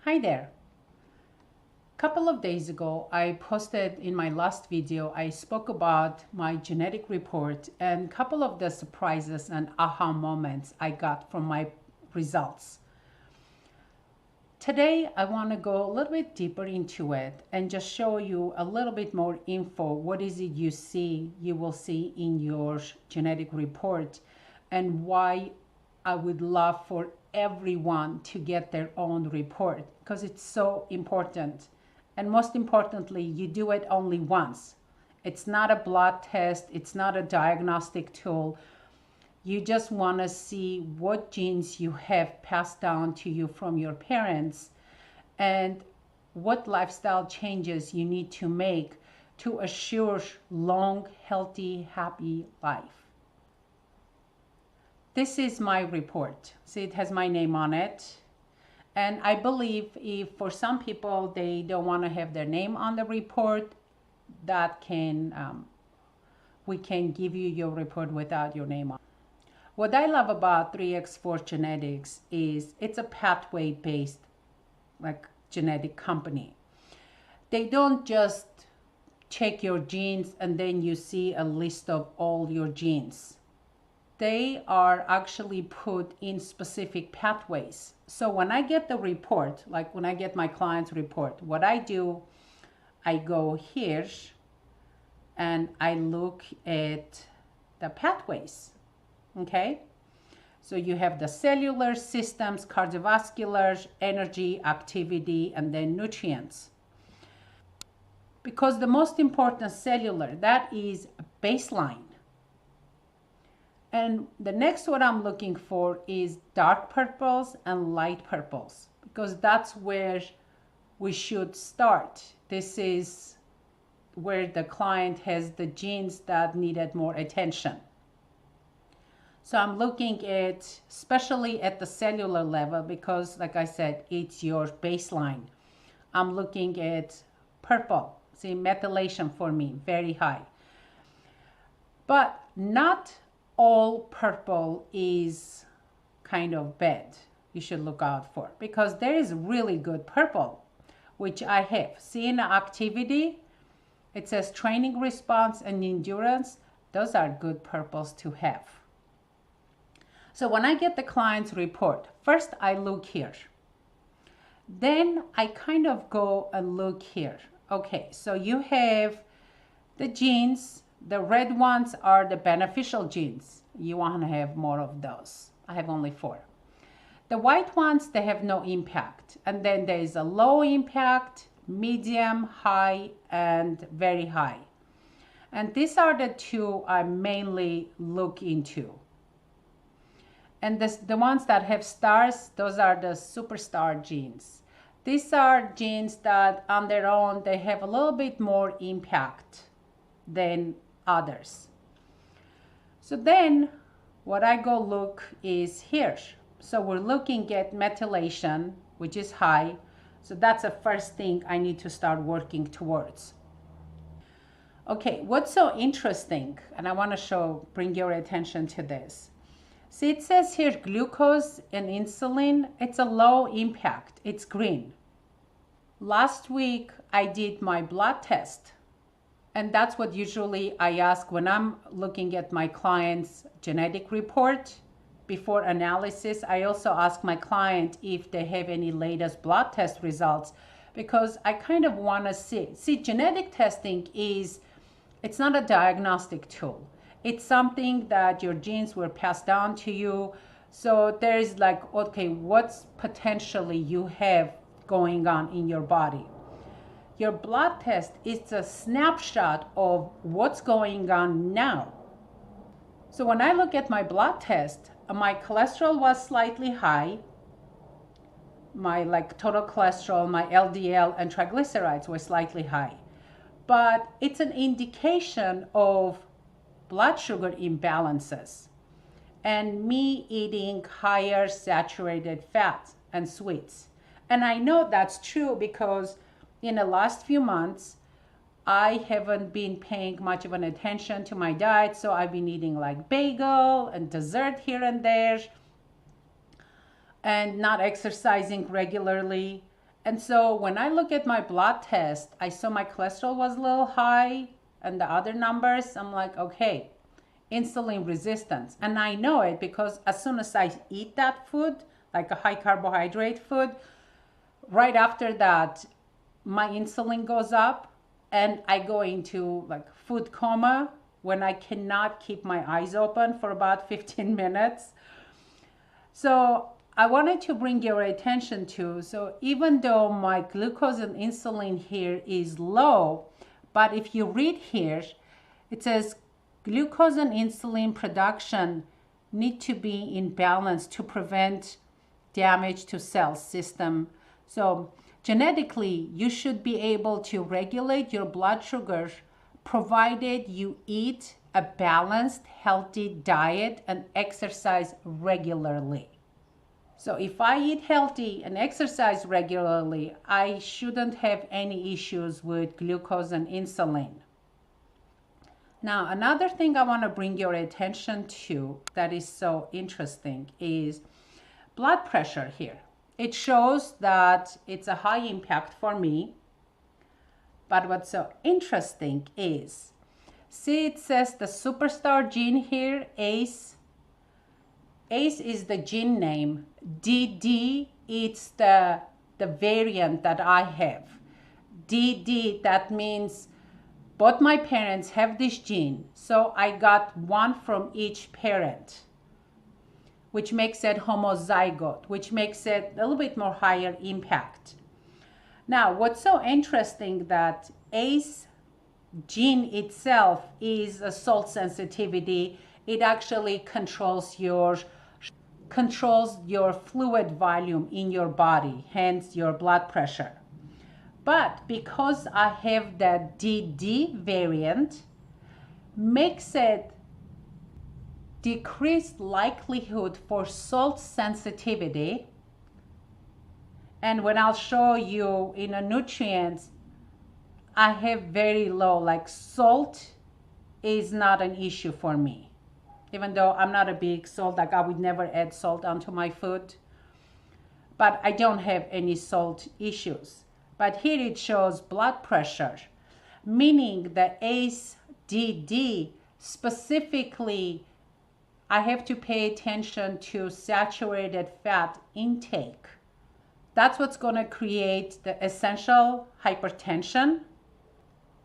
Hi there. A couple of days ago, I posted in my last video, I spoke about my genetic report and a couple of the surprises and aha moments I got from my results. Today, I want to go a little bit deeper into it and just show you a little bit more info. What is it you will see in your genetic report, and why I would love for everyone to get their own report, because it's so important. And most importantly, you do it only once. It's not a blood test, it's not a diagnostic tool. You just want to see what genes you have passed down to you from your parents and what lifestyle changes you need to make to assure long, healthy, happy life. This is my report. See, it has my name on it. And I believe if for some people they don't want to have their name on the report, that we can give you your report without your name on. What I love about 3x4 Genetics is it's a pathway based genetic company. They don't just check your genes and then you see a list of all your genes. They are actually put in specific pathways. So when I get the report, like when I get my client's report, what I do, I go here and I look at the pathways, okay? So you have the cellular, systems, cardiovascular, energy, activity, and then nutrients. Because the most important cellular, that is baseline. And the next what I'm looking for is dark purples and light purples, because that's where we should start. This is where the client has the genes that needed more attention. So I'm looking at, especially at the cellular level, because like I said, it's your baseline. I'm looking at purple. See, methylation for me, very high. But not all purple is kind of bad. You should look out for, because there is really good purple, which I have. See, in activity, it says training response and endurance. Those are good purples to have. So when I get the client's report, first I look here. Then I kind of go and look here. Okay, so you have the genes. The red ones are the beneficial genes. You want to have more of those. I have only 4. The white ones, they have no impact. And then there is a low impact, medium, high, and very high. And these are the 2 I mainly look into. And the ones that have stars, those are the superstar genes. These are genes that on their own, they have a little bit more impact than others. So then what I go look is here. So we're looking at methylation, which is high. So that's the first thing I need to start working towards. Okay, what's so interesting, and I want to bring your attention to this. See, it says here glucose and insulin. It's a low impact. It's green. Last week I did my blood test. And that's what usually I ask when I'm looking at my client's genetic report. Before analysis, I also ask my client if they have any latest blood test results, because I kind of want to see. See, genetic testing it's not a diagnostic tool. It's something that your genes were passed down to you. So there is okay, what's potentially you have going on in your body? Your blood test is a snapshot of what's going on now. So when I look at my blood test, my cholesterol was slightly high. My total cholesterol, my LDL and triglycerides were slightly high. But it's an indication of blood sugar imbalances and me eating higher saturated fats and sweets. And I know that's true because in the last few months, I haven't been paying much of an attention to my diet. So I've been eating bagel and dessert here and there and not exercising regularly. And so when I look at my blood test, I saw my cholesterol was a little high and the other numbers. I'm like, okay, insulin resistance. And I know it because as soon as I eat that food, like a high carbohydrate food, right after that, my insulin goes up and I go into like food coma when I cannot keep my eyes open for about 15 minutes. So I wanted to bring your attention to, so even though my glucose and insulin here is low, but if you read here, it says glucose and insulin production need to be in balance to prevent damage to cell system. So genetically, you should be able to regulate your blood sugar provided you eat a balanced, healthy diet and exercise regularly. So if I eat healthy and exercise regularly, I shouldn't have any issues with glucose and insulin. Now, another thing I want to bring your attention to that is so interesting is blood pressure here. It shows that it's a high impact for me. But what's so interesting is, see it says the superstar gene here, ACE. ACE is the gene name. DD, it's the variant that I have. DD, that means both my parents have this gene. So I got one from each parent, which makes it homozygote, which makes it a little bit more higher impact. Now, what's so interesting that ACE gene itself is a salt sensitivity. It actually controls your fluid volume in your body, hence your blood pressure. But because I have the DD variant, makes it decreased likelihood for salt sensitivity. And when I'll show you in a nutrients, I have very low, like salt is not an issue for me. Even though I'm not a big salt, like I would never add salt onto my food. But I don't have any salt issues. But here it shows blood pressure, meaning the ACE-DD specifically, I have to pay attention to saturated fat intake. That's what's going to create the essential hypertension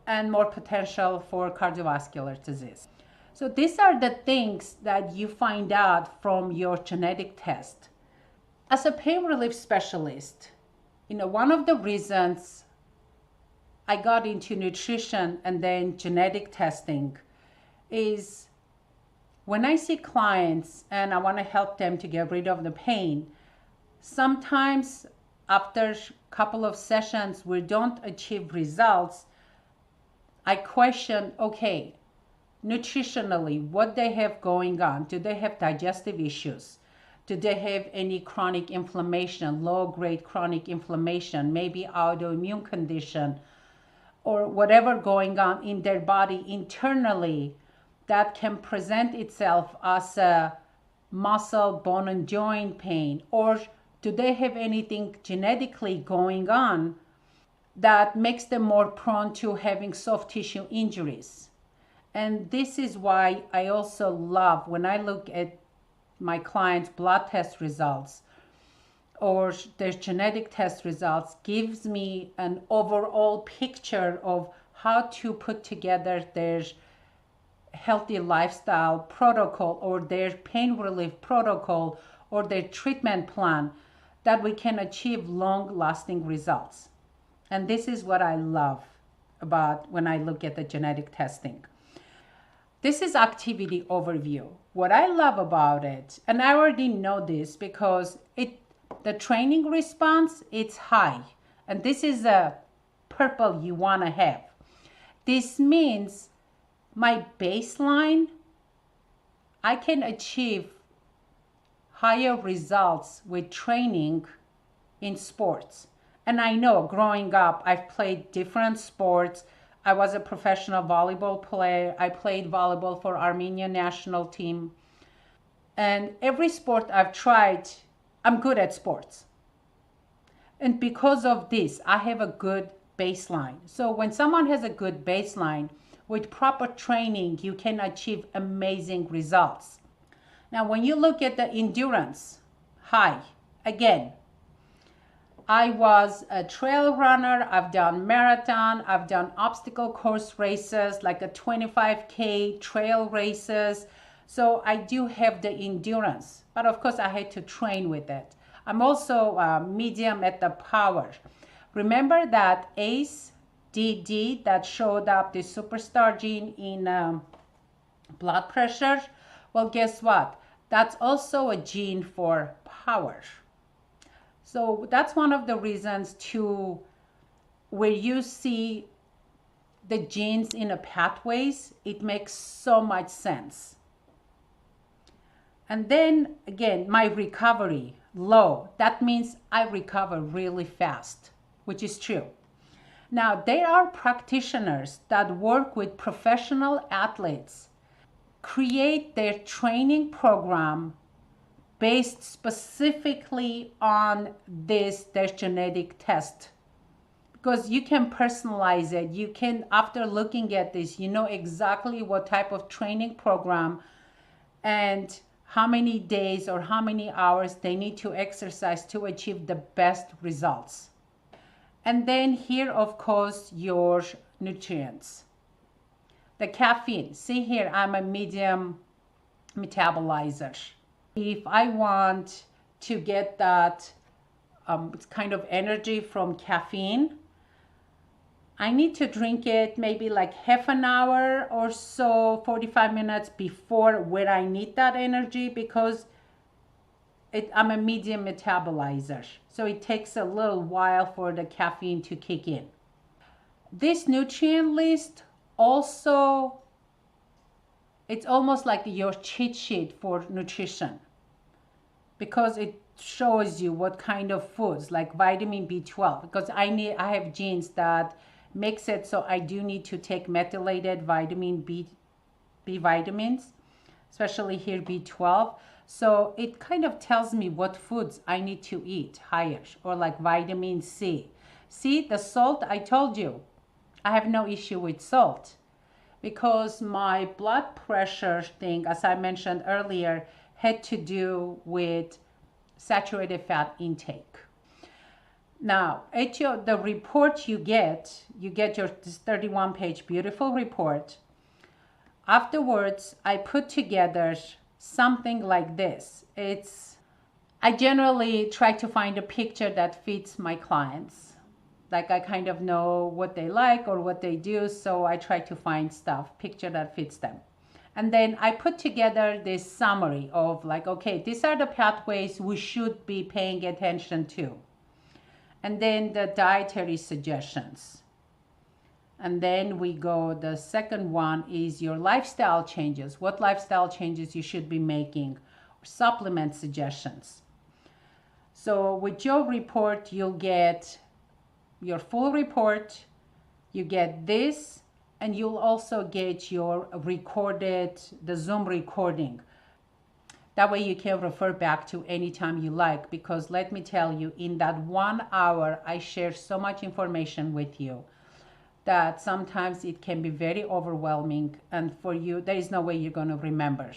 and more potential for cardiovascular disease. So these are the things that you find out from your genetic test. As a pain relief specialist, one of the reasons I got into nutrition and then genetic testing is when I see clients and I want to help them to get rid of the pain, sometimes after a couple of sessions we don't achieve results, I question, okay, nutritionally, what they have going on. Do they have digestive issues? Do they have any chronic inflammation, low-grade chronic inflammation, maybe autoimmune condition, or whatever going on in their body internally that can present itself as a muscle, bone, and joint pain? Or do they have anything genetically going on that makes them more prone to having soft tissue injuries? And this is why I also love when I look at my clients' blood test results or their genetic test results, gives me an overall picture of how to put together their healthy lifestyle protocol or their pain relief protocol or their treatment plan that we can achieve long-lasting results. And this is what I love about when I look at the genetic testing. This is activity overview. What I love about it, and I already know this because the training response, it's high. And this is a purple you want to have. This means my baseline, I can achieve higher results with training in sports. And I know growing up, I've played different sports. I was a professional volleyball player. I played volleyball for Armenia national team. And every sport I've tried, I'm good at sports. And because of this, I have a good baseline. So when someone has a good baseline, with proper training, you can achieve amazing results. Now, when you look at the endurance, high, again, I was a trail runner. I've done marathon. I've done obstacle course races, like a 25K trail races. So I do have the endurance, but of course I had to train with it. I'm also medium at the power. Remember that ACE DD that showed up, the superstar gene in blood pressure? Well, guess what? That's also a gene for power. So that's one of the reasons to where you see the genes in a pathways, it makes so much sense. And then again, my recovery, low. That means I recover really fast, which is true. Now, there are practitioners that work with professional athletes, create their training program based specifically on their genetic test. Because you can personalize it. You can, after looking at this, you know exactly what type of training program and how many days or how many hours they need to exercise to achieve the best results. And then here, of course, your nutrients. The caffeine. See here, I'm a medium metabolizer. If I want to get that kind of energy from caffeine, I need to drink it maybe like half an hour or so, 45 minutes before where I need that energy, because I'm a medium metabolizer. So it takes a little while for the caffeine to kick in. This nutrient list also, it's almost like your cheat sheet for nutrition, because it shows you what kind of foods, like vitamin B12, because I have genes that makes it so I do need to take methylated vitamin B vitamins, especially here B12. So it kind of tells me what foods I need to eat higher, or like vitamin C. See, the salt, I told you, I have no issue with salt, because my blood pressure thing, as I mentioned earlier, had to do with saturated fat intake. Now, the report you get your this 31-page beautiful report. Afterwards, I put together something like this. I generally try to find a picture that fits my clients. Like I kind of know what they like or what they do, so I try to find picture that fits them. And then I put together this summary of like, okay, these are the pathways we should be paying attention to. And then the dietary suggestions. And then the second one is your lifestyle changes. What lifestyle changes you should be making, or supplement suggestions. So with your report, you'll get your full report, you get this, and you'll also get your the Zoom recording. That way you can refer back to anytime you like, because let me tell you, in that 1 hour, I share so much information with you that sometimes it can be very overwhelming, and for you, there is no way you're going to remember.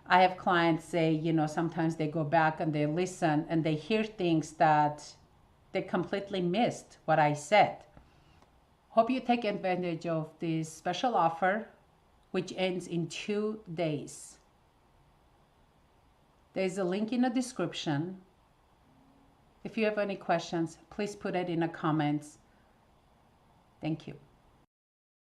I have clients say, sometimes they go back and they listen and they hear things that they completely missed what I said. Hope you take advantage of this special offer, which ends in 2 days. There's a link in the description. If you have any questions, please put it in the comments. Thank you.